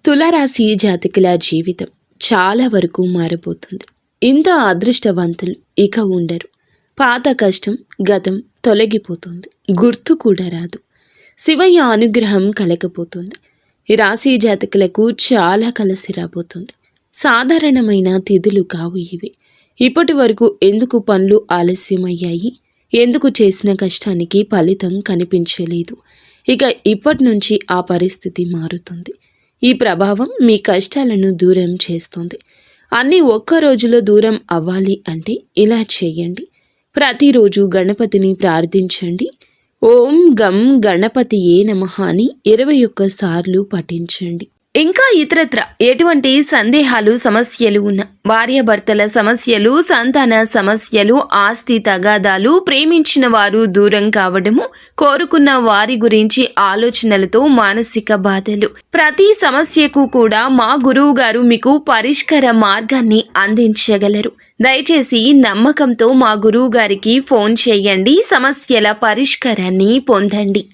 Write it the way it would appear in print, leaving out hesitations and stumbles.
తులారాశి జాతకుల జీవితం చాలా వరకు మారిపోతుంది. ఇంత అదృష్టవంతులు ఇక ఉండరు. పాత కష్టం గతం తొలగిపోతుంది. గుర్తు కూడా రాదు. శివయ్య అనుగ్రహం కలగపోతుంది. ఈ రాశి జాతకులకు చాలా కలిసి రాబోతుంది. సాధారణమైన తిథులు కావు ఇవి. ఇప్పటి వరకు ఎందుకు పనులు ఆలస్యమయ్యాయి, ఎందుకు చేసిన కష్టానికి ఫలితం కనిపించలేదు, ఇక ఇప్పటి నుంచి ఆ పరిస్థితి మారుతుంది. ఈ ప్రభావం మీ కష్టాలను దూరం చేస్తుంది. అన్నీ ఒక్క రోజులో దూరం అవ్వాలి అంటే ఇలా చేయండి. ప్రతిరోజు గణపతిని ప్రార్థించండి. ఓం గం గణపతియే నమః అని 21 సార్లు పఠించండి. ఇంకా ఇతరత్ర ఎటువంటి సందేహాలు సమస్యలు ఉన్న భార్యాభర్తల సమస్యలు, సంతాన సమస్యలు, ఆస్తి తగాదాలు, ప్రేమించిన వారు దూరం కావడము, కోరుకున్న వారి గురించి ఆలోచనలతో మానసిక బాధలు, ప్రతి సమస్యకు కూడా మా గురువు గారు మీకు పరిష్కార మార్గాన్ని అందించగలరు. దయచేసి నమ్మకంతో మా గురువు గారికి ఫోన్ చేయండి. సమస్యల పరిష్కారాన్ని పొందండి.